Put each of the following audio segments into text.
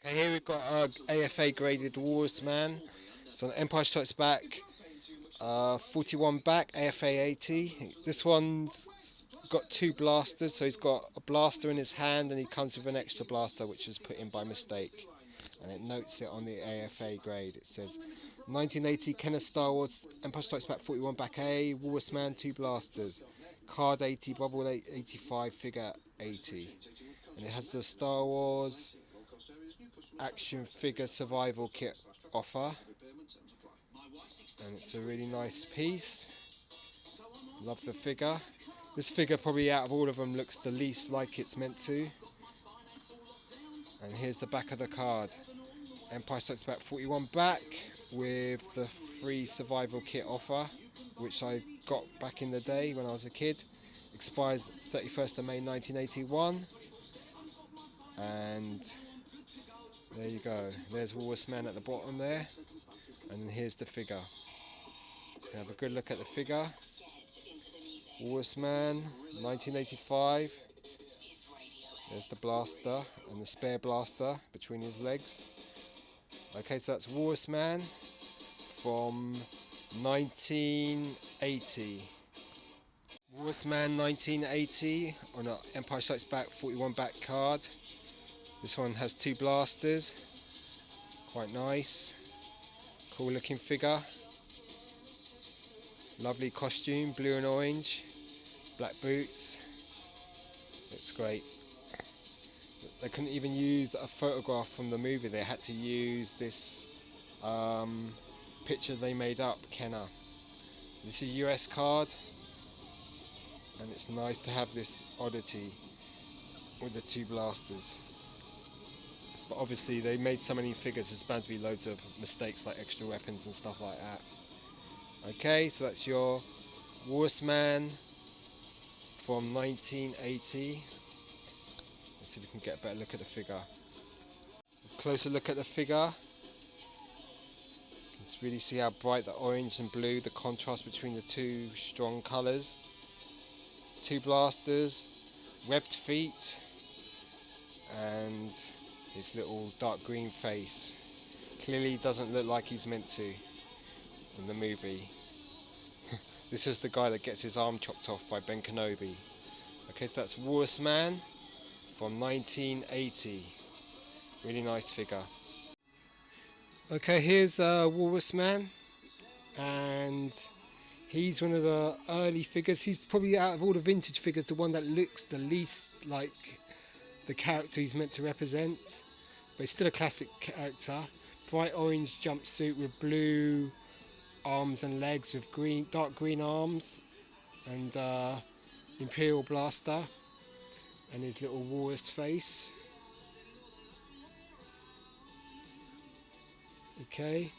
Here we've got our AFA graded Walrus Man. It's on Empire Strikes Back, 41 back, AFA 80. This one's got two blasters, so he's got a blaster in his hand and he comes with an extra blaster which was put in by mistake. And it notes it on the AFA grade. It says 1980 Kenner Star Wars Empire Strikes Back 41 back A, Walrus Man 2 blasters, card 80, bubble 85, figure 80. And it has the Star Wars action figure survival kit offer, and it's a really nice piece. Love the figure. This figure probably out of all of them looks the least like it's meant to. And here's the back of the card. Empire Strikes Back 41 back with the free survival kit offer, which I got back in the day when I was a kid. Expires 31st of May 1981. And there you go. There's Walrus Man at the bottom there. And then here's the figure. So have a good look at the figure. Walrus Man, 1985. There's the blaster and the spare blaster between his legs. Okay, so that's Walrus Man from 1980. Walrus Man 1980 on an Empire Strikes Back 41 back card. This one has two blasters. Quite nice. Cool looking figure. Lovely costume, blue and orange. Black boots. Looks great. They couldn't even use a photograph from the movie. They had to use this picture they made up, Kenner. This is a US card. And it's nice to have this oddity with the two blasters. But obviously they made so many figures, there's bound to be loads of mistakes like extra weapons and stuff like that. Okay, so that's your Walrus Man from 1980. Let's see if we can get a better look at the figure. A closer look at the figure. Let's really see how bright the orange and blue, the contrast between the two strong colours. Two blasters, webbed feet, and his little dark green face. Clearly doesn't look like he's meant to in the movie. This is the guy that gets his arm chopped off by Ben Kenobi. Okay, so that's Walrus Man from 1980. Really nice figure. Okay, here's Walrus Man, and he's one of the early figures. He's probably out of all the vintage figures the one that looks the least like the character he's meant to represent. But he's still a classic character. Bright orange jumpsuit with blue arms and legs with dark green arms, and Imperial blaster, and his little walrus face. Okay,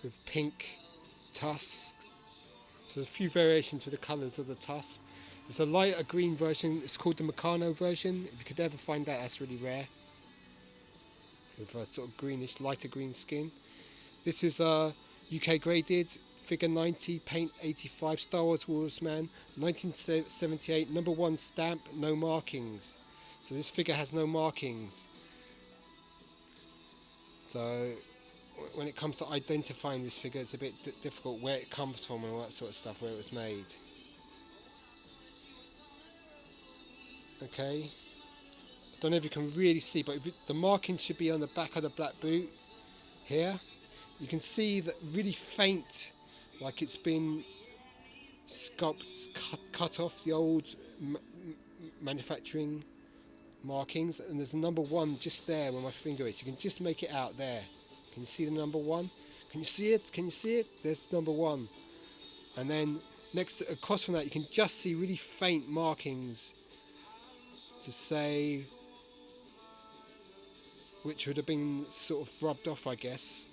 with pink tusks. So there's a few variations with the colours of the tusk. There's a lighter green version, it's called the Meccano version. If you could ever find that, that's really rare. With a sort of greenish, lighter green skin. This is UK graded, figure 90, paint 85, Star Wars Walrus Man, 1978, number 1 stamp, no markings. So this figure has no markings. So when it comes to identifying this figure, it's a bit difficult where it comes from and all that sort of stuff, where it was made. Okay, I don't know if you can really see, but the marking should be on the back of the black boot here. You can see that really faint, like it's been cut off the old manufacturing markings, and there's a number 1 just there where my finger is. You can just make it out there. Can you see the number 1? Can you see it? Can you see it? There's the number 1. And then across from that, you can just see really faint markings to say, which would have been sort of rubbed off, I guess.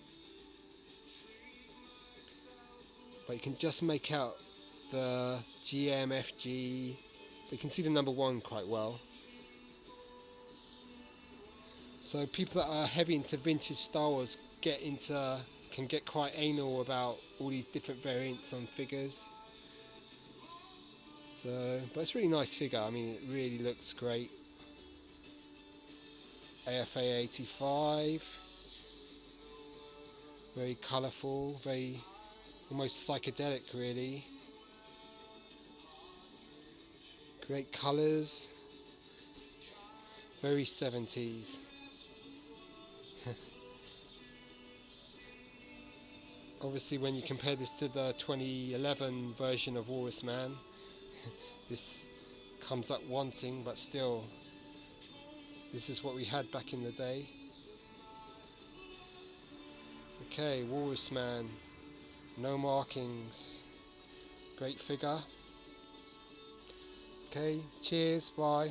But you can just make out the GMFG. But you can see the number 1 quite well. So people that are heavy into vintage Star Wars can get quite anal about all these different variants on figures. So, but it's a really nice figure. I mean, it really looks great. AFA 85. Very colourful, very almost psychedelic really. Great colours. Very 70s. Obviously when you compare this to the 2011 version of Walrus Man, this comes up wanting, but still this is what we had back in the day. Okay, Walrus Man, no markings, great figure. Okay, cheers, bye.